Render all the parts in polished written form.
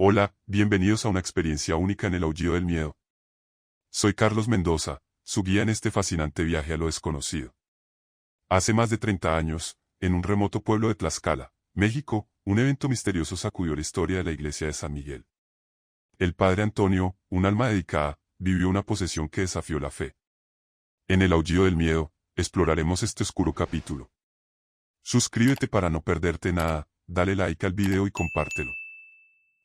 Hola, bienvenidos a una experiencia única en el aullido del miedo. Soy Carlos Mendoza, su guía en este fascinante viaje a lo desconocido. Hace más de 30 años, en un remoto pueblo de Tlaxcala, México, un evento misterioso sacudió la historia de la iglesia de San Miguel. El padre Antonio, un alma dedicada, vivió una posesión que desafió la fe. En el aullido del miedo, exploraremos este oscuro capítulo. Suscríbete para no perderte nada, dale like al video y compártelo.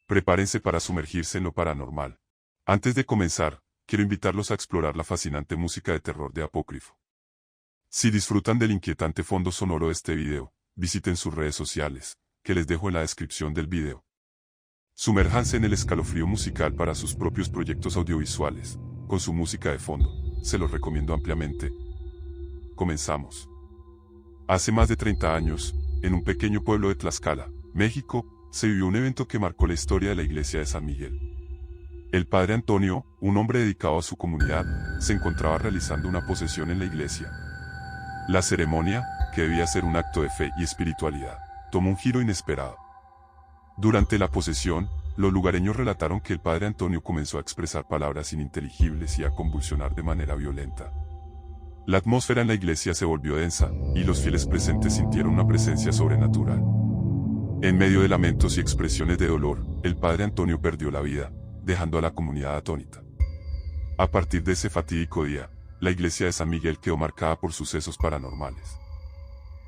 Prepárense para sumergirse en lo paranormal. Antes de comenzar, quiero invitarlos a explorar la fascinante música de terror de Apócrifo. Si disfrutan del inquietante fondo sonoro de este video, visiten sus redes sociales, que les dejo en la descripción del video. Sumérjanse en el escalofrío musical para sus propios proyectos audiovisuales, con su música de fondo, se los recomiendo ampliamente. Comenzamos. Hace más de 30 años, en un pequeño pueblo de Tlaxcala, México, se vivió un evento que marcó la historia de la iglesia de San Miguel. El padre Antonio, un hombre dedicado a su comunidad, se encontraba realizando una posesión en la iglesia. La ceremonia, que debía ser un acto de fe y espiritualidad, tomó un giro inesperado. Durante la posesión, los lugareños relataron que el padre Antonio comenzó a expresar palabras ininteligibles y a convulsionar de manera violenta. La atmósfera en la iglesia se volvió densa, y los fieles presentes sintieron una presencia sobrenatural. En medio de lamentos y expresiones de dolor, el padre Antonio perdió la vida, dejando a la comunidad atónita. A partir de ese fatídico día, la iglesia de San Miguel quedó marcada por sucesos paranormales.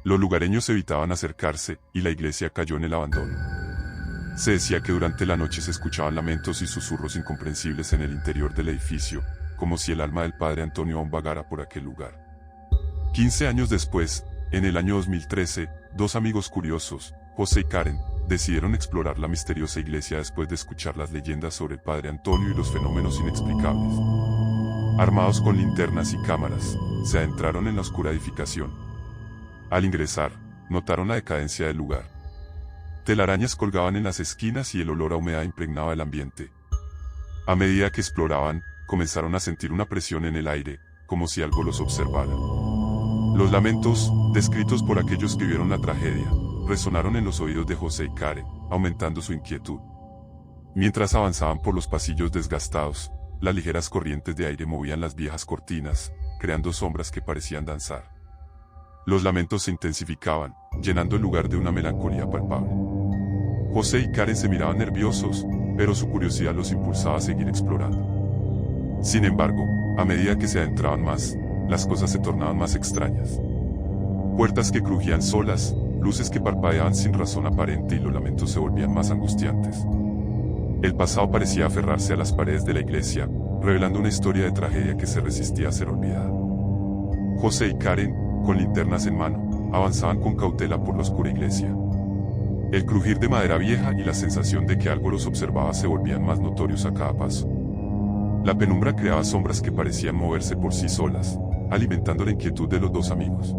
Los lugareños evitaban acercarse, y la iglesia cayó en el abandono. Se decía que durante la noche se escuchaban lamentos y susurros incomprensibles en el interior del edificio, como si el alma del padre Antonio aún vagara por aquel lugar. 15 años después, en el año 2013, dos amigos curiosos, José y Karen, decidieron explorar la misteriosa iglesia después de escuchar las leyendas sobre el padre Antonio y los fenómenos inexplicables. Armados con linternas y cámaras, se adentraron en la oscura edificación. Al ingresar, notaron la decadencia del lugar. Telarañas colgaban en las esquinas y el olor a humedad impregnaba el ambiente. A medida que exploraban, comenzaron a sentir una presión en el aire, como si algo los observara. Los lamentos, descritos por aquellos que vieron la tragedia, resonaron en los oídos de José y Karen, aumentando su inquietud. Mientras avanzaban por los pasillos desgastados, las ligeras corrientes de aire movían las viejas cortinas, creando sombras que parecían danzar. Los lamentos se intensificaban, llenando el lugar de una melancolía palpable. José y Karen se miraban nerviosos, pero su curiosidad los impulsaba a seguir explorando. Sin embargo, a medida que se adentraban más, las cosas se tornaban más extrañas. Puertas que crujían solas, luces que parpadeaban sin razón aparente y los lamentos se volvían más angustiantes. El pasado parecía aferrarse a las paredes de la iglesia, revelando una historia de tragedia que se resistía a ser olvidada. José y Karen, con linternas en mano, avanzaban con cautela por la oscura iglesia. El crujir de madera vieja y la sensación de que algo los observaba se volvían más notorios a cada paso. La penumbra creaba sombras que parecían moverse por sí solas, alimentando la inquietud de los dos amigos.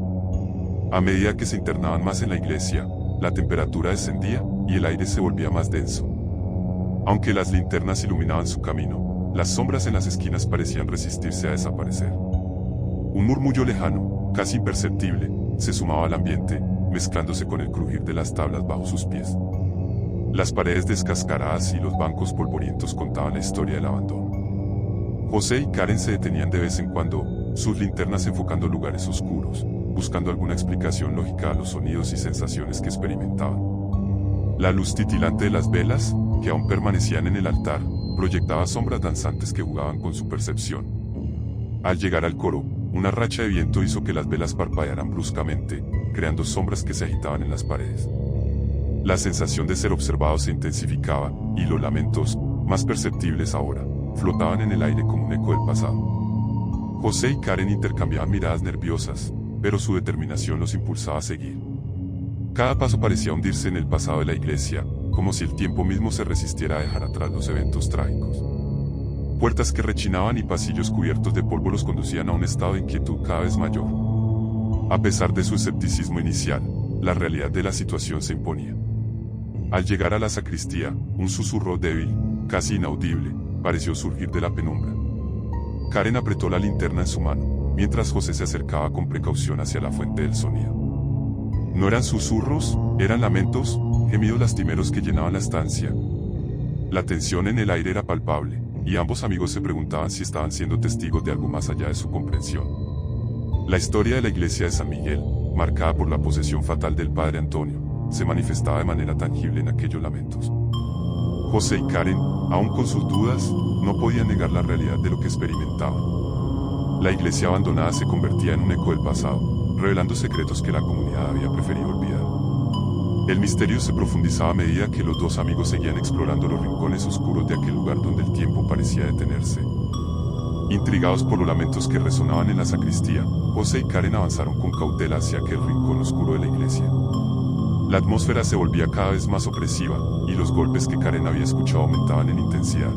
A medida que se internaban más en la iglesia, la temperatura descendía y el aire se volvía más denso. Aunque las linternas iluminaban su camino, las sombras en las esquinas parecían resistirse a desaparecer. Un murmullo lejano, casi imperceptible, se sumaba al ambiente, mezclándose con el crujir de las tablas bajo sus pies. Las paredes descascaradas y los bancos polvorientos contaban la historia del abandono. José y Karen se detenían de vez en cuando, sus linternas enfocando lugares oscuros, buscando alguna explicación lógica a los sonidos y sensaciones que experimentaban. La luz titilante de las velas, que aún permanecían en el altar, proyectaba sombras danzantes que jugaban con su percepción. Al llegar al coro, una racha de viento hizo que las velas parpadearan bruscamente, creando sombras que se agitaban en las paredes. La sensación de ser observados se intensificaba, y los lamentos, más perceptibles ahora, flotaban en el aire como un eco del pasado. José y Karen intercambiaban miradas nerviosas, pero su determinación los impulsaba a seguir. Cada paso parecía hundirse en el pasado de la iglesia, como si el tiempo mismo se resistiera a dejar atrás los eventos trágicos. Puertas que rechinaban y pasillos cubiertos de polvo los conducían a un estado de inquietud cada vez mayor. A pesar de su escepticismo inicial, la realidad de la situación se imponía. Al llegar a la sacristía, un susurro débil, casi inaudible, pareció surgir de la penumbra. Karen apretó la linterna en su mano, mientras José se acercaba con precaución hacia la fuente del sonido. No eran susurros, eran lamentos, gemidos lastimeros que llenaban la estancia. La tensión en el aire era palpable, y ambos amigos se preguntaban si estaban siendo testigos de algo más allá de su comprensión. La historia de la iglesia de San Miguel, marcada por la posesión fatal del padre Antonio, se manifestaba de manera tangible en aquellos lamentos. José y Karen, aún con sus dudas, no podían negar la realidad de lo que experimentaban. La iglesia abandonada se convertía en un eco del pasado, revelando secretos que la comunidad había preferido olvidar. El misterio se profundizaba a medida que los dos amigos seguían explorando los rincones oscuros de aquel lugar donde el tiempo parecía detenerse. Intrigados por los lamentos que resonaban en la sacristía, José y Karen avanzaron con cautela hacia aquel rincón oscuro de la iglesia. La atmósfera se volvía cada vez más opresiva, y los golpes que Karen había escuchado aumentaban en intensidad.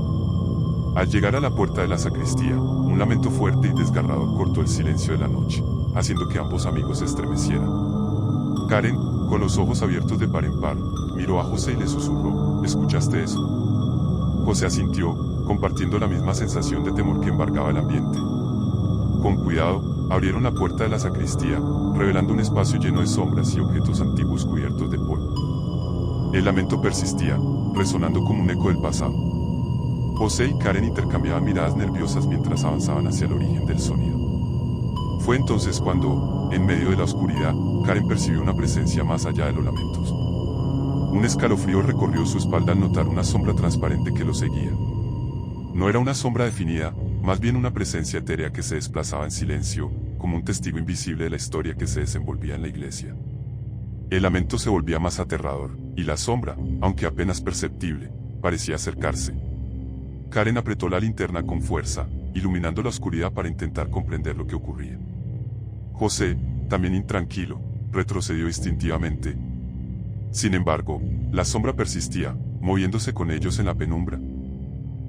Al llegar a la puerta de la sacristía, un lamento fuerte y desgarrador cortó el silencio de la noche, haciendo que ambos amigos se estremecieran. Karen, con los ojos abiertos de par en par, miró a José y le susurró: ¿escuchaste eso? José asintió, compartiendo la misma sensación de temor que embargaba el ambiente. Con cuidado, abrieron la puerta de la sacristía, revelando un espacio lleno de sombras y objetos antiguos cubiertos de polvo. El lamento persistía, resonando como un eco del pasado. José y Karen intercambiaban miradas nerviosas mientras avanzaban hacia el origen del sonido. Fue entonces cuando, en medio de la oscuridad, Karen percibió una presencia más allá de los lamentos. Un escalofrío recorrió su espalda al notar una sombra transparente que lo seguía. No era una sombra definida, más bien una presencia etérea que se desplazaba en silencio, como un testigo invisible de la historia que se desenvolvía en la iglesia. El lamento se volvía más aterrador, y la sombra, aunque apenas perceptible, parecía acercarse. Karen apretó la linterna con fuerza, iluminando la oscuridad para intentar comprender lo que ocurría. José, también intranquilo, retrocedió instintivamente. Sin embargo, la sombra persistía, moviéndose con ellos en la penumbra.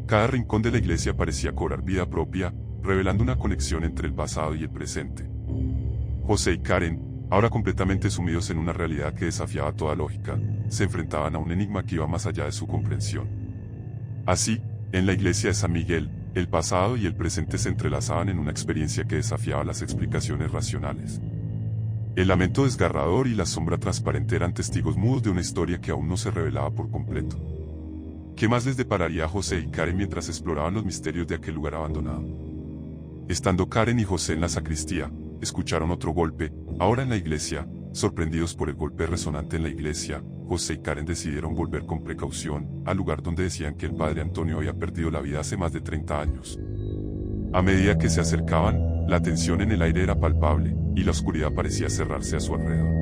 Cada rincón de la iglesia parecía cobrar vida propia, revelando una conexión entre el pasado y el presente. José y Karen, ahora completamente sumidos en una realidad que desafiaba toda lógica, se enfrentaban a un enigma que iba más allá de su comprensión. Así, en la iglesia de San Miguel, el pasado y el presente se entrelazaban en una experiencia que desafiaba las explicaciones racionales. El lamento desgarrador y la sombra transparente eran testigos mudos de una historia que aún no se revelaba por completo. ¿Qué más les depararía a José y Karen mientras exploraban los misterios de aquel lugar abandonado? Estando Karen y José en la sacristía, escucharon otro golpe, ahora en la iglesia. Sorprendidos por el golpe resonante en la iglesia, José y Karen decidieron volver con precaución al lugar donde decían que el padre Antonio había perdido la vida hace más de 30 años. A medida que se acercaban, la tensión en el aire era palpable, y la oscuridad parecía cerrarse a su alrededor.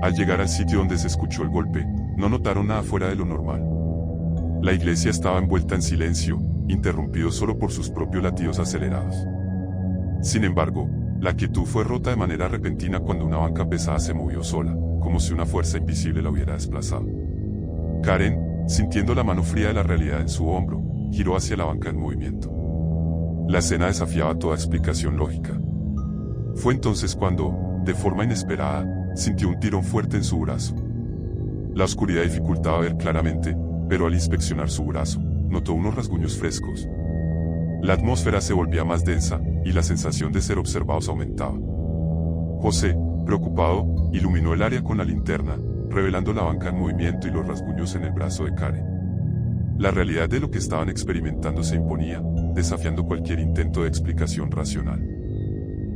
Al llegar al sitio donde se escuchó el golpe, no notaron nada fuera de lo normal. La iglesia estaba envuelta en silencio, interrumpido solo por sus propios latidos acelerados. Sin embargo, la quietud fue rota de manera repentina cuando una banca pesada se movió sola, como si una fuerza invisible la hubiera desplazado. Karen, sintiendo la mano fría de la realidad en su hombro, giró hacia la banca en movimiento. La escena desafiaba toda explicación lógica. Fue entonces cuando, de forma inesperada, sintió un tirón fuerte en su brazo. La oscuridad dificultaba ver claramente, pero al inspeccionar su brazo, notó unos rasguños frescos. La atmósfera se volvía más densa, y la sensación de ser observados aumentaba. José, preocupado, iluminó el área con la linterna, revelando la banca en movimiento y los rasguños en el brazo de Karen. La realidad de lo que estaban experimentando se imponía, desafiando cualquier intento de explicación racional.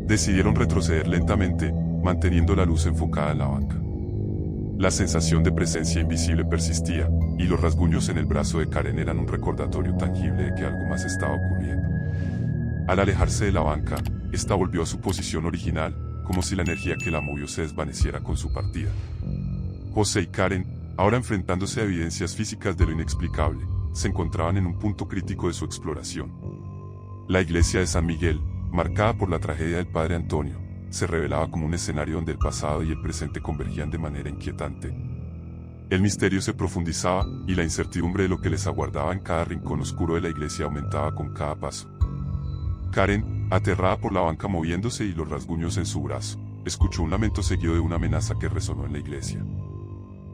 Decidieron retroceder lentamente, manteniendo la luz enfocada en la banca. La sensación de presencia invisible persistía, y los rasguños en el brazo de Karen eran un recordatorio tangible de que algo más estaba ocurriendo. Al alejarse de la banca, esta volvió a su posición original, como si la energía que la movió se desvaneciera con su partida. José y Karen, ahora enfrentándose a evidencias físicas de lo inexplicable, se encontraban en un punto crítico de su exploración. La iglesia de San Miguel, marcada por la tragedia del padre Antonio, se revelaba como un escenario donde el pasado y el presente convergían de manera inquietante. El misterio se profundizaba, y la incertidumbre de lo que les aguardaba en cada rincón oscuro de la iglesia aumentaba con cada paso. Karen, aterrada por la banca moviéndose y los rasguños en su brazo, escuchó un lamento seguido de una amenaza que resonó en la iglesia.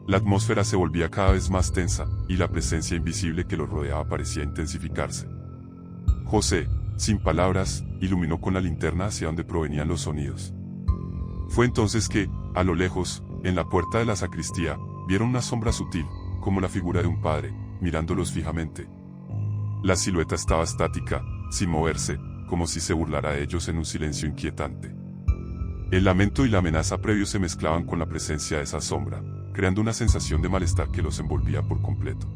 La atmósfera se volvía cada vez más tensa, y la presencia invisible que los rodeaba parecía intensificarse. José, sin palabras, iluminó con la linterna hacia donde provenían los sonidos. Fue entonces que, a lo lejos, en la puerta de la sacristía, vieron una sombra sutil, como la figura de un padre, mirándolos fijamente. La silueta estaba estática, sin moverse, como si se burlara de ellos en un silencio inquietante. El lamento y la amenaza previo se mezclaban con la presencia de esa sombra, creando una sensación de malestar que los envolvía por completo.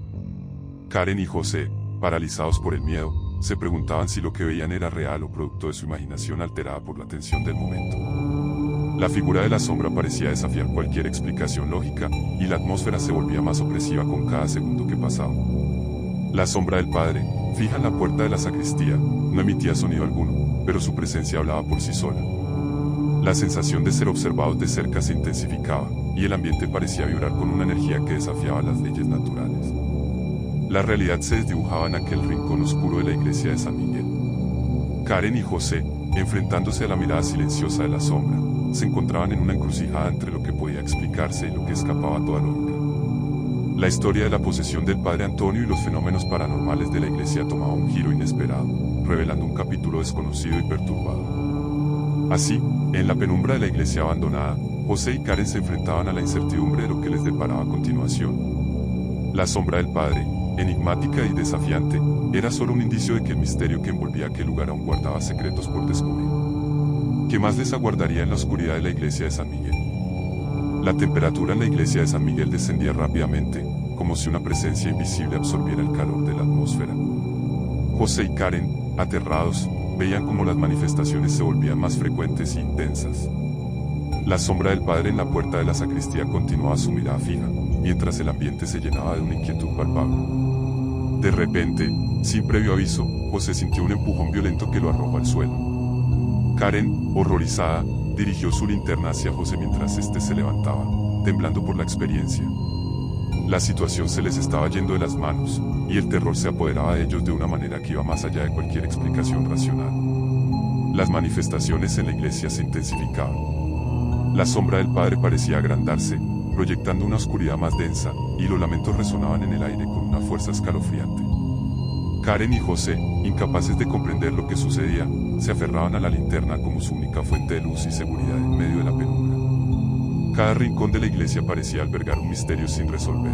Karen y José, paralizados por el miedo, se preguntaban si lo que veían era real o producto de su imaginación alterada por la tensión del momento. La figura de la sombra parecía desafiar cualquier explicación lógica, y la atmósfera se volvía más opresiva con cada segundo que pasaba. La sombra del padre, fija en la puerta de la sacristía, no emitía sonido alguno, pero su presencia hablaba por sí sola. La sensación de ser observados de cerca se intensificaba, y el ambiente parecía vibrar con una energía que desafiaba las leyes naturales. La realidad se desdibujaba en aquel rincón oscuro de la iglesia de San Miguel. Karen y José, enfrentándose a la mirada silenciosa de la sombra, se encontraban en una encrucijada entre lo que podía explicarse y lo que escapaba a toda lógica. La historia de la posesión del padre Antonio y los fenómenos paranormales de la iglesia tomaba un giro inesperado, revelando un capítulo desconocido y perturbador. Así, en la penumbra de la iglesia abandonada, José y Karen se enfrentaban a la incertidumbre de lo que les deparaba a continuación. La sombra del padre, enigmática y desafiante, era solo un indicio de que el misterio que envolvía aquel lugar aún guardaba secretos por descubrir. ¿Qué más les aguardaría en la oscuridad de la iglesia de San Miguel? La temperatura en la iglesia de San Miguel descendía rápidamente, como si una presencia invisible absorbiera el calor de la atmósfera. José y Karen, aterrados, veían cómo las manifestaciones se volvían más frecuentes e intensas. La sombra del padre en la puerta de la sacristía continuaba su mirada fija, mientras el ambiente se llenaba de una inquietud palpable. De repente, sin previo aviso, José sintió un empujón violento que lo arrojó al suelo. Karen, horrorizada, dirigió su linterna hacia José mientras éste se levantaba, temblando por la experiencia. La situación se les estaba yendo de las manos, y el terror se apoderaba de ellos de una manera que iba más allá de cualquier explicación racional. Las manifestaciones en la iglesia se intensificaban. La sombra del padre parecía agrandarse, proyectando una oscuridad más densa, y los lamentos resonaban en el aire con una fuerza escalofriante. Karen y José, incapaces de comprender lo que sucedía, se aferraban a la linterna como su única fuente de luz y seguridad en medio de la penumbra. Cada rincón de la iglesia parecía albergar un misterio sin resolver.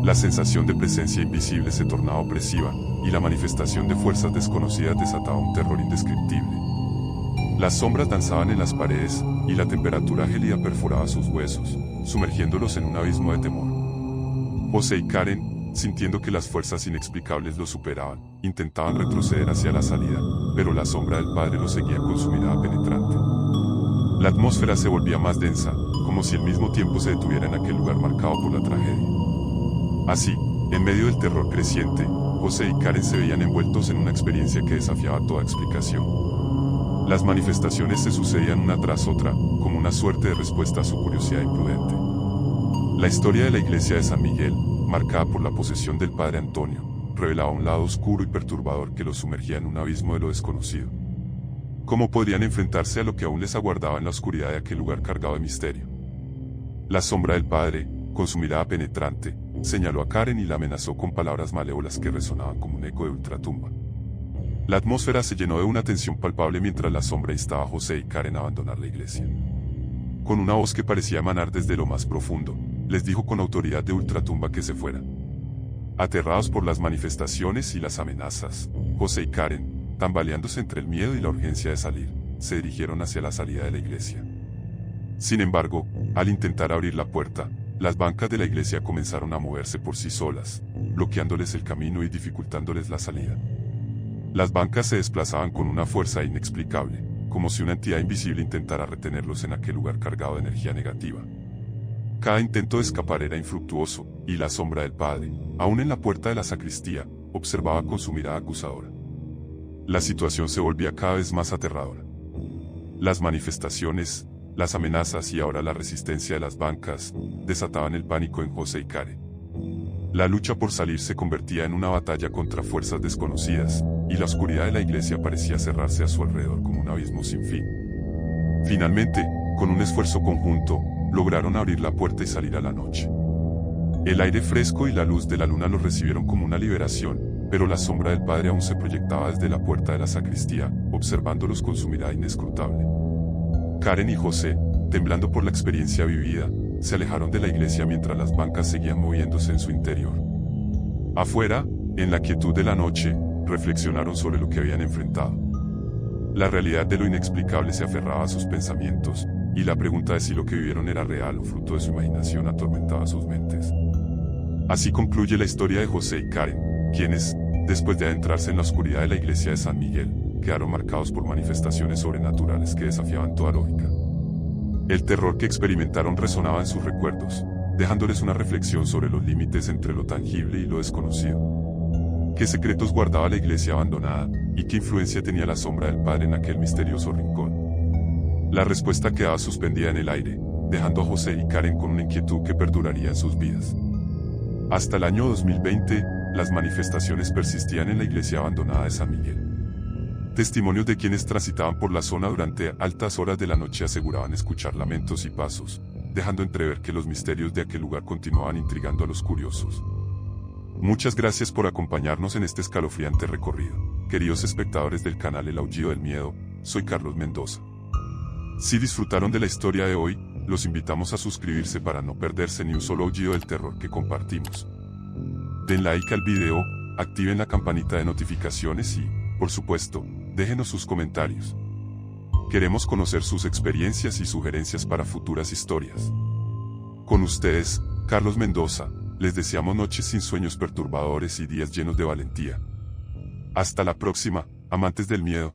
La sensación de presencia invisible se tornaba opresiva, y la manifestación de fuerzas desconocidas desataba un terror indescriptible. Las sombras danzaban en las paredes, y la temperatura gélida perforaba sus huesos, sumergiéndolos en un abismo de temor. José y Karen, sintiendo que las fuerzas inexplicables los superaban, intentaban retroceder hacia la salida, pero la sombra del padre los seguía con su mirada penetrante. La atmósfera se volvía más densa, como si el mismo tiempo se detuviera en aquel lugar marcado por la tragedia. Así, en medio del terror creciente, José y Karen se veían envueltos en una experiencia que desafiaba toda explicación. Las manifestaciones se sucedían una tras otra, como una suerte de respuesta a su curiosidad imprudente. La historia de la iglesia de San Miguel, marcada por la posesión del padre Antonio, revelaba un lado oscuro y perturbador que los sumergía en un abismo de lo desconocido. ¿Cómo podrían enfrentarse a lo que aún les aguardaba en la oscuridad de aquel lugar cargado de misterio? La sombra del padre, con su mirada penetrante, señaló a Karen y la amenazó con palabras malévolas que resonaban como un eco de ultratumba. La atmósfera se llenó de una tensión palpable mientras la sombra instaba a José y Karen a abandonar la iglesia. Con una voz que parecía emanar desde lo más profundo, les dijo con autoridad de ultratumba que se fueran. Aterrados por las manifestaciones y las amenazas, José y Karen, tambaleándose entre el miedo y la urgencia de salir, se dirigieron hacia la salida de la iglesia. Sin embargo, al intentar abrir la puerta, las bancas de la iglesia comenzaron a moverse por sí solas, bloqueándoles el camino y dificultándoles la salida. Las bancas se desplazaban con una fuerza inexplicable, como si una entidad invisible intentara retenerlos en aquel lugar cargado de energía negativa. Cada intento de escapar era infructuoso, y la sombra del padre, aún en la puerta de la sacristía, observaba con su mirada acusadora. La situación se volvía cada vez más aterradora. Las manifestaciones, las amenazas y ahora la resistencia de las bancas, desataban el pánico en José y Karen. La lucha por salir se convertía en una batalla contra fuerzas desconocidas, y la oscuridad de la iglesia parecía cerrarse a su alrededor como un abismo sin fin. Finalmente, con un esfuerzo conjunto, lograron abrir la puerta y salir a la noche. El aire fresco y la luz de la luna los recibieron como una liberación, pero la sombra del padre aún se proyectaba desde la puerta de la sacristía, observándolos con su mirada inescrutable. Karen y José, temblando por la experiencia vivida, se alejaron de la iglesia mientras las bancas seguían moviéndose en su interior. Afuera, en la quietud de la noche, reflexionaron sobre lo que habían enfrentado. La realidad de lo inexplicable se aferraba a sus pensamientos, y la pregunta de si lo que vivieron era real o fruto de su imaginación atormentaba sus mentes. Así concluye la historia de José y Karen, quienes, después de adentrarse en la oscuridad de la iglesia de San Miguel, quedaron marcados por manifestaciones sobrenaturales que desafiaban toda lógica. El terror que experimentaron resonaba en sus recuerdos, dejándoles una reflexión sobre los límites entre lo tangible y lo desconocido. ¿Qué secretos guardaba la iglesia abandonada, y qué influencia tenía la sombra del Padre en aquel misterioso rincón? La respuesta quedaba suspendida en el aire, dejando a José y Karen con una inquietud que perduraría en sus vidas. Hasta el año 2020, las manifestaciones persistían en la iglesia abandonada de San Miguel. Testimonios de quienes transitaban por la zona durante altas horas de la noche aseguraban escuchar lamentos y pasos, dejando entrever que los misterios de aquel lugar continuaban intrigando a los curiosos. Muchas gracias por acompañarnos en este escalofriante recorrido. Queridos espectadores del canal El Aullido del Miedo, soy Carlos Mendoza. Si disfrutaron de la historia de hoy, los invitamos a suscribirse para no perderse ni un solo aullido del terror que compartimos. Den like al video, activen la campanita de notificaciones y, por supuesto, déjenos sus comentarios. Queremos conocer sus experiencias y sugerencias para futuras historias. Con ustedes, Carlos Mendoza, les deseamos noches sin sueños perturbadores y días llenos de valentía. Hasta la próxima, amantes del miedo.